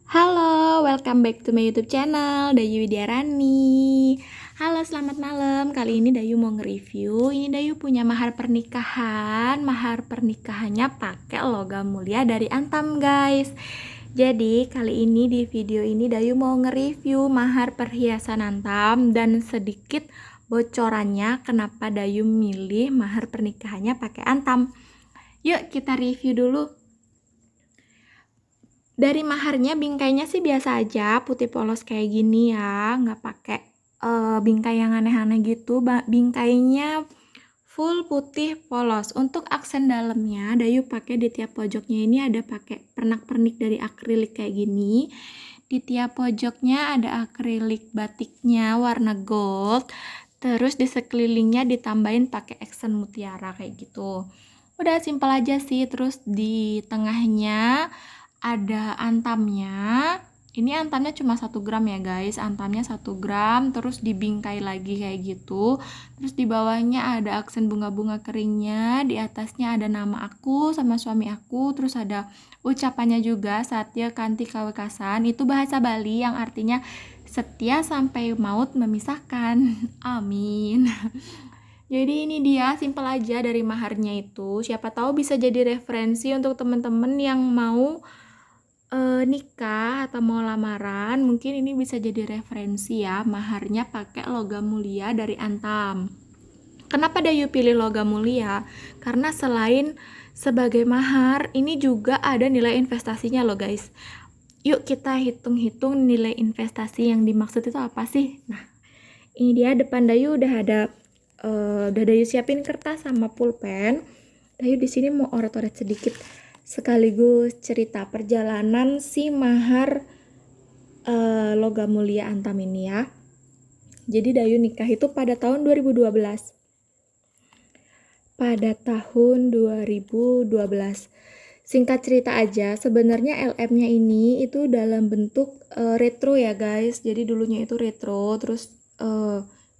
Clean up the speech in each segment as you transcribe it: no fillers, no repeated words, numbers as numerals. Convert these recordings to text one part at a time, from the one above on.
Halo, welcome back to my YouTube channel, Dayu Widiarani. Halo, selamat malam. Kali ini Dayu mau nge-review. Ini Dayu punya mahar pernikahan. Mahar pernikahannya pakai logam mulia dari Antam, guys. Jadi, kali ini di video ini Dayu mau nge-review mahar perhiasan Antam dan sedikit bocorannya kenapa Dayu milih mahar pernikahannya pakai Antam. Yuk, kita review dulu. Dari maharnya bingkainya sih biasa aja, putih polos kayak gini ya, nggak pakai bingkai yang aneh-aneh gitu. Bingkainya full putih polos. Untuk aksen dalamnya, Dayu pakai di tiap pojoknya ini ada pakai pernak-pernik dari akrilik kayak gini. Di tiap pojoknya ada akrilik batiknya warna gold. Terus di sekelilingnya ditambahin pakai aksen mutiara kayak gitu. Udah simpel aja sih. Terus di tengahnya ada antamnya. Ini antamnya cuma 1 gram ya guys, antamnya 1 gram, terus dibingkai lagi kayak gitu. Terus di bawahnya ada aksen bunga-bunga keringnya, di atasnya ada nama aku sama suami aku, terus ada ucapannya juga, Satya Kanti Kawekasan. Itu bahasa Bali yang artinya setia sampai maut memisahkan. Amin. Jadi ini dia, simpel aja dari maharnya itu. Siapa tahu bisa jadi referensi untuk teman-teman yang mau nikah atau mau lamaran, mungkin ini bisa jadi referensi ya. Maharnya pakai logam mulia dari Antam. Kenapa Dayu pilih logam mulia? Karena selain sebagai mahar, ini juga ada nilai investasinya loh guys. Yuk kita hitung-hitung nilai investasi yang dimaksud itu apa sih? Nah, ini dia depan Dayu udah Dayu siapin kertas sama pulpen. Dayu di sini mau oret-oret sedikit sekaligus cerita perjalanan si mahar logam mulia Antam ini ya. Jadi Dayu nikah itu pada tahun 2012. Pada tahun 2012. Singkat cerita aja, sebenarnya LM-nya ini itu dalam bentuk retro ya guys. Jadi dulunya itu retro, terus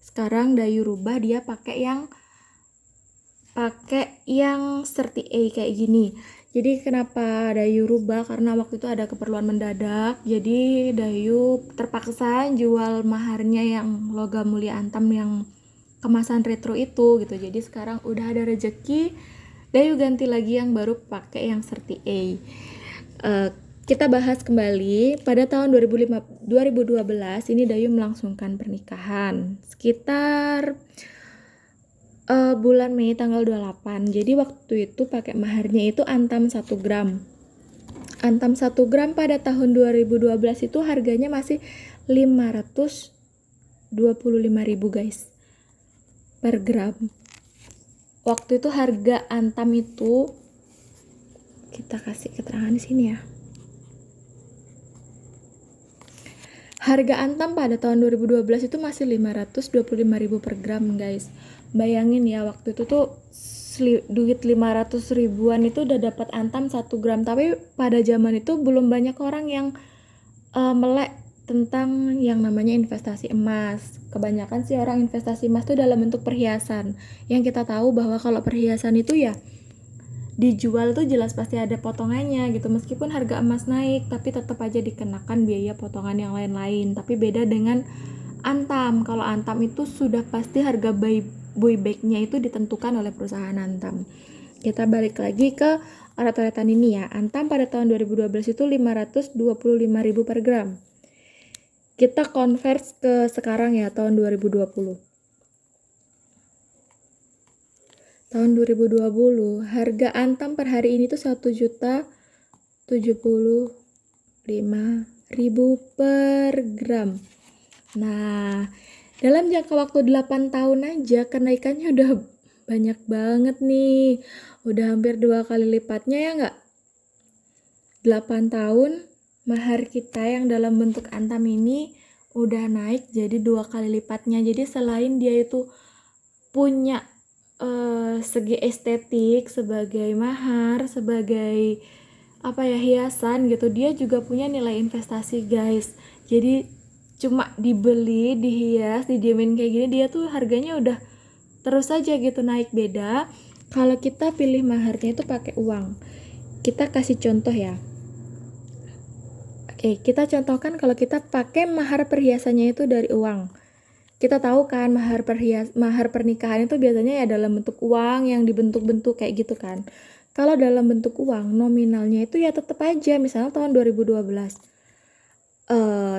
sekarang Dayu rubah dia pakai yang 30A kayak gini. Jadi kenapa Dayu rubah? Karena waktu itu ada keperluan mendadak. Jadi Dayu terpaksa jual maharnya yang logam mulia Antam yang kemasan retro itu gitu. Jadi sekarang udah ada rejeki, Dayu ganti lagi yang baru pakai yang 30A. Kita bahas kembali pada tahun 2012 ini Dayu melangsungkan pernikahan sekitar bulan Mei tanggal 28. Jadi waktu itu pakai maharnya itu Antam 1 gram. Antam 1 gram pada tahun 2012 itu harganya masih 525.000 guys per gram. Waktu itu harga Antam itu, kita kasih keterangan di sini ya. Harga Antam pada tahun 2012 itu masih 525.000 per gram guys. Bayangin ya, waktu itu tuh duit 500 ribuan itu udah dapat Antam 1 gram. Tapi pada zaman itu belum banyak orang yang melek tentang yang namanya investasi emas. Kebanyakan sih orang investasi emas tuh dalam bentuk perhiasan. Yang kita tahu bahwa kalau perhiasan itu ya dijual tuh jelas pasti ada potongannya gitu. Meskipun harga emas naik, tapi tetap aja dikenakan biaya potongan yang lain-lain. Tapi beda dengan Antam. Kalau Antam itu sudah pasti harga buybacknya itu ditentukan oleh perusahaan Antam. Kita balik lagi ke oret-oretan ini ya. Antam pada tahun 2012 itu 525.000 per gram. Kita convert ke sekarang ya, tahun 2020. Tahun 2020, harga Antam per hari ini tuh 1.075.000 per gram. Nah, dalam jangka waktu 8 tahun aja kenaikannya udah banyak banget nih. Udah hampir 2 kali lipatnya ya nggak? 8 tahun mahar kita yang dalam bentuk Antam ini udah naik jadi 2 kali lipatnya. Jadi selain dia itu punya segi estetik sebagai mahar, sebagai hiasan gitu, dia juga punya nilai investasi guys. Jadi cuma dibeli, dihias, didiemin kayak gini, dia tuh harganya udah terus aja gitu naik. Beda kalau kita pilih maharnya itu pakai uang. Kita kasih contoh ya. Kita contohkan kalau kita pakai mahar perhiasannya itu dari uang. Kita tahu kan mahar pernikahan itu biasanya ya dalam bentuk uang yang dibentuk-bentuk kayak gitu kan. Kalau dalam bentuk uang, nominalnya itu ya tetap aja, misalnya tahun 2012.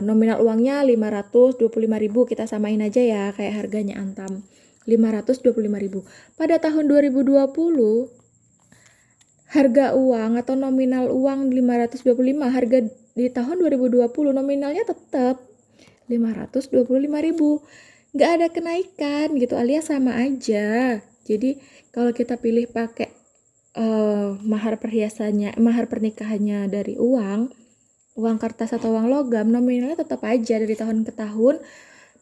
Nominal uangnya 525.000, kita samain aja ya kayak harganya Antam. 525.000. Pada tahun 2020, harga uang atau nominal uang 525, harga di tahun 2020 nominalnya tetap 525.000. Nggak ada kenaikan gitu, alias sama aja. Jadi kalau kita pilih pakai mahar pernikahannya dari uang kertas atau uang logam, nominalnya tetap aja dari tahun ke tahun,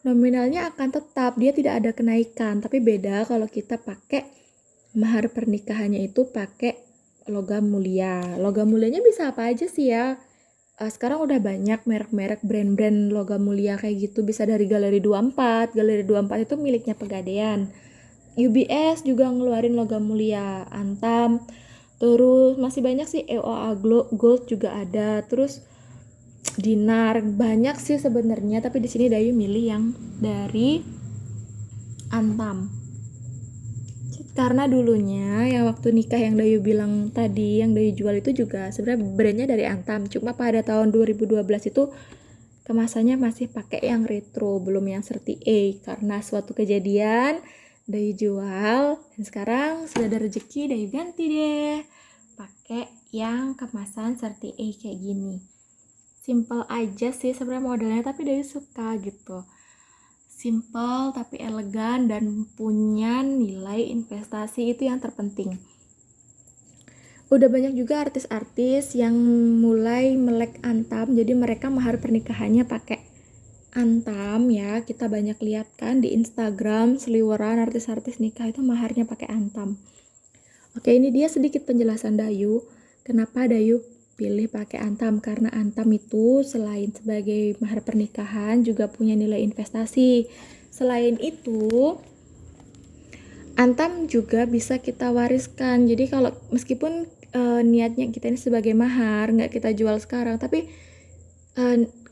nominalnya akan tetap, dia tidak ada kenaikan. Tapi beda kalau kita pakai mahar pernikahannya itu pakai logam mulia. Logam mulianya bisa apa aja sih ya? Sekarang udah banyak merek-merek brand-brand logam mulia kayak gitu, bisa dari Galeri 24. Galeri 24 itu miliknya Pegadaian. UBS juga ngeluarin logam mulia, Antam. Terus masih banyak sih, EOA Gold juga ada. Terus dinar, banyak sih sebenarnya, tapi di sini Dayu milih yang dari Antam. Karena dulunya yang waktu nikah yang Dayu bilang tadi, yang Dayu jual itu juga sebenarnya brandnya dari Antam. Cuma pada tahun 2012 itu kemasannya masih pakai yang retro, belum yang 30A. Karena suatu kejadian Dayu jual, dan sekarang sudah ada rezeki, Dayu ganti deh pakai yang kemasan 30A kayak gini. Simple aja sih sebenarnya modelnya, tapi Dayu suka gitu. Simple tapi elegan dan punya nilai investasi, itu yang terpenting. Udah banyak juga artis-artis yang mulai melek Antam, jadi mereka mahar pernikahannya pakai Antam ya. Kita banyak lihat kan di Instagram seliweran artis-artis nikah itu maharnya pakai Antam. Oke, ini dia sedikit penjelasan Dayu kenapa Dayu pilih pakai Antam, karena Antam itu selain sebagai mahar pernikahan juga punya nilai investasi. Selain itu, Antam juga bisa kita wariskan. Jadi kalau meskipun niatnya kita ini sebagai mahar, nggak kita jual sekarang, tapi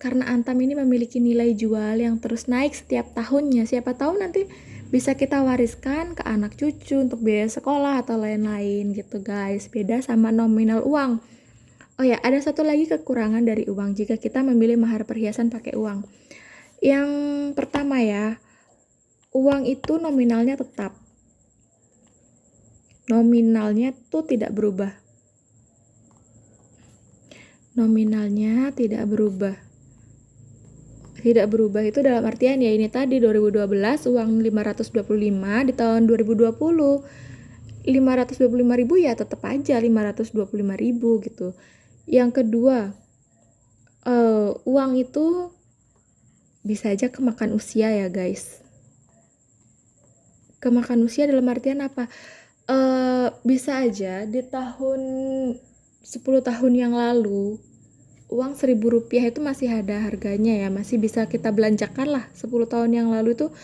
karena Antam ini memiliki nilai jual yang terus naik setiap tahunnya, siapa tahu nanti bisa kita wariskan ke anak cucu untuk biaya sekolah atau lain-lain gitu guys. Beda sama nominal uang. Oh ya, ada satu lagi kekurangan dari uang jika kita memilih mahar perhiasan pakai uang. Yang pertama ya, uang itu nominalnya tetap. Nominalnya tuh tidak berubah. Nominalnya tidak berubah. Tidak berubah itu dalam artian ya ini tadi 2012 uang 525, di tahun 2020 525.000 ya tetap aja 525.000 gitu. Yang kedua, uang itu bisa aja kemakan usia ya guys. Kemakan usia dalam artian apa? Bisa aja di tahun 10 tahun yang lalu uang 1.000 rupiah itu masih ada harganya ya, masih bisa kita belanjakan lah. 10 tahun yang lalu itu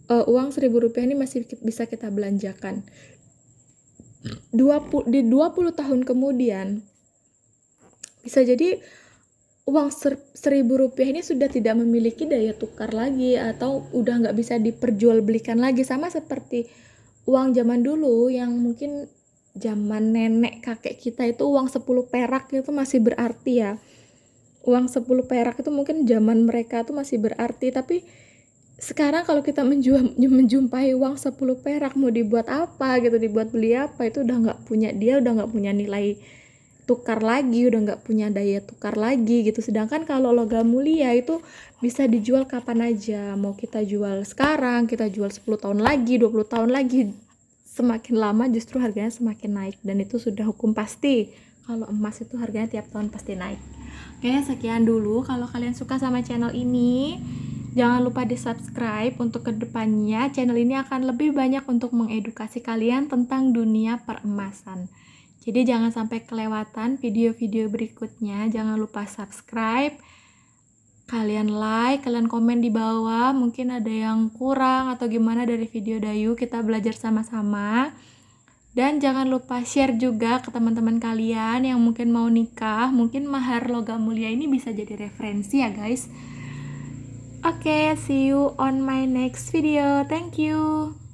uang 1.000 rupiah ini masih bisa kita belanjakan. Di 20 tahun kemudian bisa jadi uang 1.000 rupiah ini sudah tidak memiliki daya tukar lagi, atau udah nggak bisa diperjualbelikan lagi. Sama seperti uang zaman dulu yang mungkin zaman nenek kakek kita itu uang 10 perak itu masih berarti ya. Uang 10 perak itu mungkin zaman mereka tuh masih berarti, tapi sekarang kalau kita menjumpai uang 10 perak mau dibuat apa gitu, dibuat beli apa, itu udah nggak punya, dia udah nggak punya nilai tukar lagi, udah nggak punya daya tukar lagi gitu. Sedangkan kalau logam mulia itu bisa dijual kapan aja, mau kita jual sekarang, kita jual 10 tahun lagi, 20 tahun lagi, semakin lama justru harganya semakin naik, dan itu sudah hukum pasti. Kalau emas itu harganya tiap tahun pasti naik. Oke, sekian dulu. Kalau kalian suka sama channel ini, jangan lupa di subscribe. Untuk kedepannya channel ini akan lebih banyak untuk mengedukasi kalian tentang dunia peremasan. Jadi jangan sampai kelewatan video-video berikutnya. Jangan lupa subscribe, kalian like, kalian komen di bawah. Mungkin ada yang kurang atau gimana dari video Dayu, kita belajar sama-sama. Dan jangan lupa share juga ke teman-teman kalian yang mungkin mau nikah. Mungkin mahar logam mulia ini bisa jadi referensi ya guys. Oke, see you on my next video. Thank you.